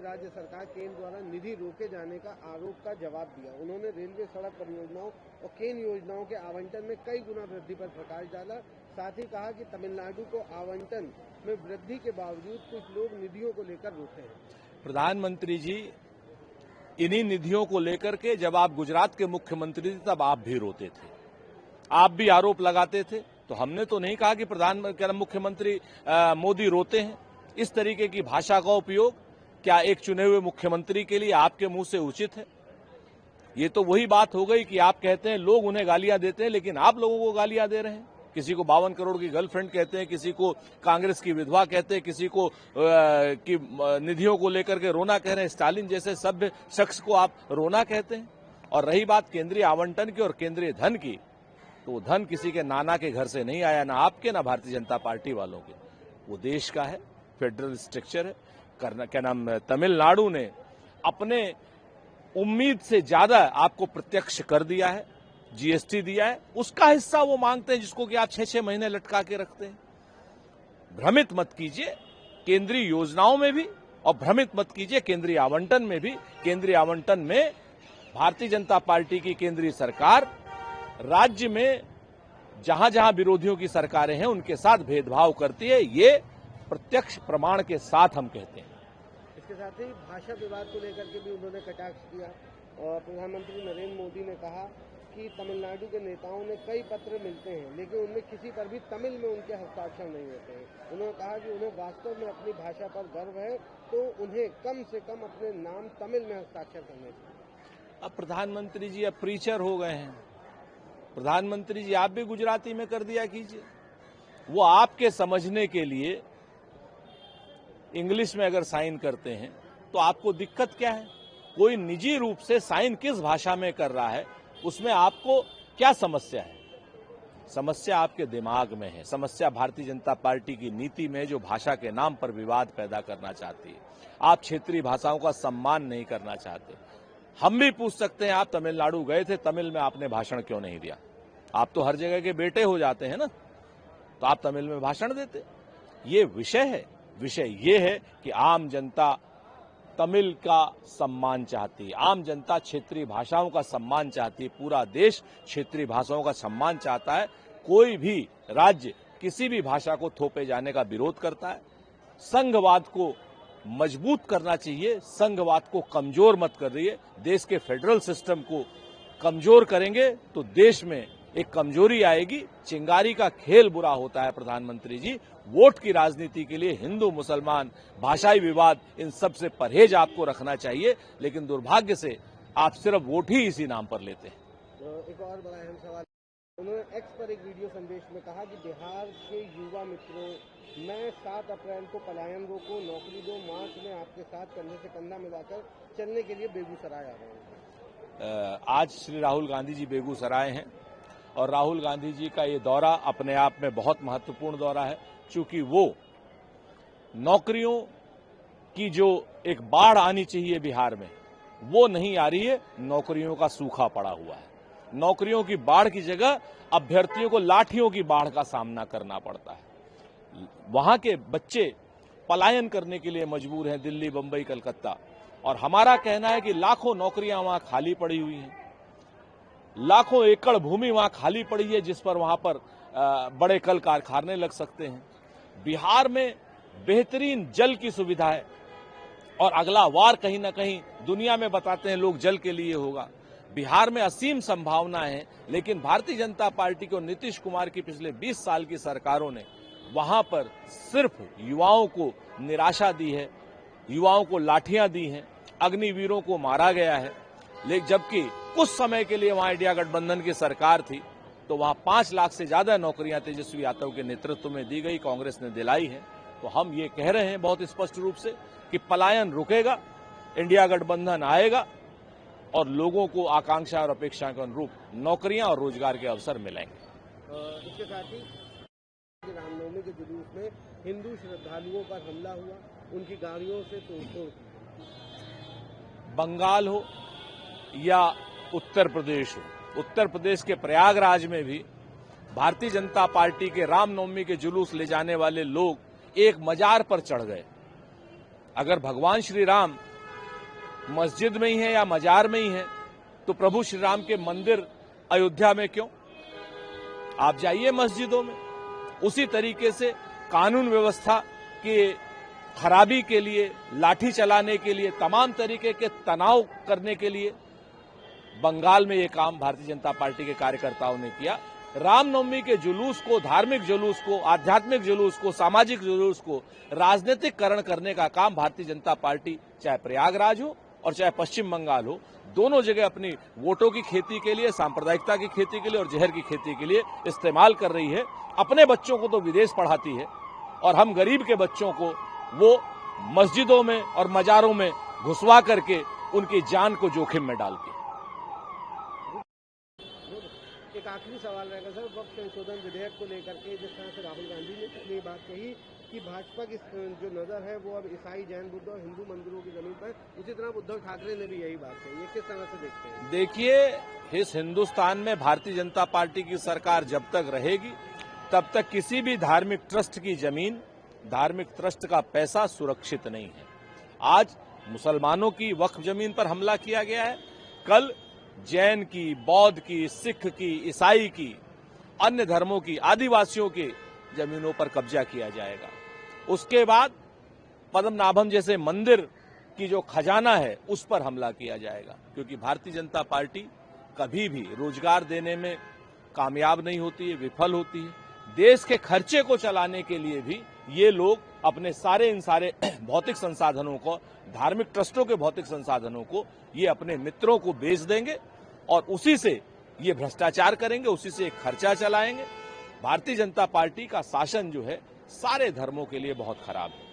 राज्य सरकार केंद्र द्वारा निधि रोके जाने का आरोप का जवाब दिया। उन्होंने रेलवे, सड़क परियोजनाओं और केंद्र योजनाओं के आवंटन में कई गुना वृद्धि पर प्रकाश डाला। साथ ही कहा कि तमिलनाडु को आवंटन में वृद्धि के बावजूद कुछ लोग निधियों को लेकर रोते हैं। प्रधानमंत्री जी, इन्हीं निधियों को लेकर के जब आप गुजरात के मुख्यमंत्री थे तब आप भी रोते थे, आप भी आरोप लगाते थे। तो हमने तो नहीं कहा कि मुख्यमंत्री मोदी रोते हैं। इस तरीके की भाषा का उपयोग क्या एक चुने हुए मुख्यमंत्री के लिए आपके मुंह से उचित है? ये तो वही बात हो गई कि आप कहते हैं लोग उन्हें गालियां देते हैं, लेकिन आप लोगों को गालियां दे रहे हैं। किसी को 52 करोड़ की गर्लफ्रेंड कहते हैं, किसी को कांग्रेस की विधवा कहते हैं, किसी को की निधियों को लेकर के रोना कह रहे हैं। स्टालिन जैसे सभ्य शख्स को आप रोना कहते हैं। और रही बात केंद्रीय आवंटन की और केंद्रीय धन की, तो धन किसी के नाना के घर से नहीं आया, ना आपके ना भारतीय जनता पार्टी वालों के। वो देश का है, फेडरल स्ट्रक्चर है। तमिलनाडु ने अपने उम्मीद से ज्यादा आपको प्रत्यक्ष कर दिया है, जीएसटी दिया है, उसका हिस्सा वो मांगते हैं जिसको कि आप 6-6 महीने लटका के रखते हैं। भ्रमित मत कीजिए केंद्रीय योजनाओं में भी, और भ्रमित मत कीजिए केंद्रीय आवंटन में भी। केंद्रीय आवंटन में भारतीय जनता पार्टी की केंद्रीय सरकार राज्य में जहां जहां विरोधियों की सरकारें हैं उनके साथ भेदभाव करती है। ये प्रत्यक्ष प्रमाण के साथ हम कहते हैं। इसके साथ ही भाषा विवाद को लेकर के भी उन्होंने कटाक्ष किया और प्रधानमंत्री नरेंद्र मोदी ने कहा कि तमिलनाडु के नेताओं ने कई पत्र मिलते हैं, लेकिन उनमें किसी पर भी तमिल में उनके हस्ताक्षर नहीं होते हैं। उन्होंने कहा कि उन्हें वास्तव में अपनी भाषा पर गर्व है, तो उन्हें कम से कम अपने नाम तमिल में हस्ताक्षर करने चाहिए। अब प्रधानमंत्री जी अब प्रीचर हो गए हैं। प्रधानमंत्री जी आप भी गुजराती में कर दिया कीजिए। वो आपके समझने के लिए इंग्लिश में अगर साइन करते हैं तो आपको दिक्कत क्या है? कोई निजी रूप से साइन किस भाषा में कर रहा है, उसमें आपको क्या समस्या है? समस्या आपके दिमाग में है। समस्या भारतीय जनता पार्टी की नीति में, जो भाषा के नाम पर विवाद पैदा करना चाहती है। आप क्षेत्रीय भाषाओं का सम्मान नहीं करना चाहते। हम भी पूछ सकते हैं, आप तमिलनाडु गए थे, तमिल में आपने भाषण क्यों नहीं दिया? आप तो हर जगह के बेटे हो जाते हैं ना, तो आप तमिल में भाषण देते। ये विषय है। विषय ये है कि आम जनता तमिल का सम्मान चाहती है, आम जनता क्षेत्रीय भाषाओं का सम्मान चाहती है। पूरा देश क्षेत्रीय भाषाओं का सम्मान चाहता है। कोई भी राज्य किसी भी भाषा को थोपे जाने का विरोध करता है। संघवाद को मजबूत करना चाहिए, संघवाद को कमजोर मत करिए। देश के फेडरल सिस्टम को कमजोर करेंगे तो देश में एक कमजोरी आएगी। चिंगारी का खेल बुरा होता है प्रधानमंत्री जी। वोट की राजनीति के लिए हिंदू मुसलमान, भाषाई विवाद, इन सब से परहेज आपको रखना चाहिए। लेकिन दुर्भाग्य से आप सिर्फ वोट ही इसी नाम पर लेते हैं। तो एक और बड़ा अहम सवाल, उन्होंने एक्स पर एक वीडियो संदेश में कहा कि बिहार के युवा मित्रों, मैं 7 अप्रैल को पलायन रोको, नौकरी दो, मार्च में आपके साथ कंधे से कंधा मिलाकर चलने के लिए बेगूसराय आ रहे हैं। आज श्री राहुल गांधी जी बेगूसराय हैं और राहुल गांधी जी का ये दौरा अपने आप में बहुत महत्वपूर्ण दौरा है, क्योंकि वो नौकरियों की जो एक बाढ़ आनी चाहिए बिहार में, वो नहीं आ रही है। नौकरियों का सूखा पड़ा हुआ है। नौकरियों की बाढ़ की जगह अभ्यर्थियों को लाठियों की बाढ़ का सामना करना पड़ता है। वहां के बच्चे पलायन करने के लिए मजबूर हैं, दिल्ली, बंबई, कलकत्ता। और हमारा कहना है कि लाखों नौकरियां वहां खाली पड़ी हुई हैं, लाखों एकड़ भूमि वहां खाली पड़ी है, जिस पर वहां पर बड़े कल कारखाने लग सकते हैं। बिहार में बेहतरीन जल की सुविधा है और अगला वार कहीं ना कहीं दुनिया में बताते हैं लोग जल के लिए होगा। बिहार में असीम संभावना है, लेकिन भारतीय जनता पार्टी को, नीतीश कुमार की पिछले 20 साल की सरकारों ने वहां पर सिर्फ युवाओं को निराशा दी है, युवाओं को लाठियां दी हैं, अग्निवीरों को मारा गया है। लेकिन जबकि कुछ समय के लिए वहां इंडिया गठबंधन की सरकार थी तो वहां 5 लाख से ज्यादा नौकरियां तेजस्वी यादव के नेतृत्व में दी गई, कांग्रेस ने दिलाई है। तो हम ये कह रहे हैं बहुत स्पष्ट रूप से कि पलायन रुकेगा, इंडिया गठबंधन आएगा और लोगों को आकांक्षा और अपेक्षा के अनुरूप नौकरियां और रोजगार के अवसर मिलेंगे। इसके साथ ही रामनवमी के जुलूस में हिंदू श्रद्धालुओं पर हमला हुआ, उनकी गाड़ियों से तोड़फोड़ की। बंगाल हो या उत्तर प्रदेश हो, उत्तर प्रदेश के प्रयागराज में भी भारतीय जनता पार्टी के रामनवमी के जुलूस ले जाने वाले लोग एक मजार पर चढ़ गए। अगर भगवान श्री राम मस्जिद में ही है या मजार में ही है, तो प्रभु श्री राम के मंदिर अयोध्या में क्यों? आप जाइए मस्जिदों में। उसी तरीके से कानून व्यवस्था के खराबी के लिए, लाठी चलाने के लिए, तमाम तरीके के तनाव करने के लिए बंगाल में ये काम भारतीय जनता पार्टी के कार्यकर्ताओं ने किया। रामनवमी के जुलूस को, धार्मिक जुलूस को, आध्यात्मिक जुलूस को, सामाजिक जुलूस को राजनीतिकरण करने का काम भारतीय जनता पार्टी चाहे प्रयागराज हो और चाहे पश्चिम बंगाल हो, दोनों जगह अपनी वोटों की खेती के लिए, सांप्रदायिकता की खेती के लिए और जहर की खेती के लिए इस्तेमाल कर रही है। अपने बच्चों को तो विदेश पढ़ाती है और हम गरीब के बच्चों को वो मस्जिदों में और मजारों में घुसवा करके उनकी जान को जोखिम में डालती है। एक आखिरी सवाल रहेगा सर, वक्त संशोधन विधेयक को लेकर के जिस तरह से राहुल गांधी ने पिछली बात कही कि भाजपा की जो नजर है वो अब ईसाई, जैन, बुद्ध और हिंदू मंदिरों की जमीन पर, उसी तरह उद्धव ठाकरे ने भी यही बात कही, ये किस तरह से देखते हैं? देखिए, इस हिंदुस्तान में भारतीय जनता पार्टी की सरकार जब तक रहेगी तब तक किसी भी धार्मिक ट्रस्ट की जमीन, धार्मिक ट्रस्ट का पैसा सुरक्षित नहीं है। आज मुसलमानों की वक्फ जमीन पर हमला किया गया है, कल जैन की, बौद्ध की, सिख की, ईसाई की, अन्य धर्मों की, आदिवासियों की जमीनों पर कब्जा किया जाएगा। उसके बाद पद्मनाभम जैसे मंदिर की जो खजाना है उस पर हमला किया जाएगा, क्योंकि भारतीय जनता पार्टी कभी भी रोजगार देने में कामयाब नहीं होती है, विफल होती है। देश के खर्चे को चलाने के लिए भी ये लोग अपने इन सारे भौतिक संसाधनों को, धार्मिक ट्रस्टों के भौतिक संसाधनों को ये अपने मित्रों को बेच देंगे और उसी से ये भ्रष्टाचार करेंगे, उसी से खर्चा चलाएंगे। भारतीय जनता पार्टी का शासन जो है सारे धर्मों के लिए बहुत खराब है।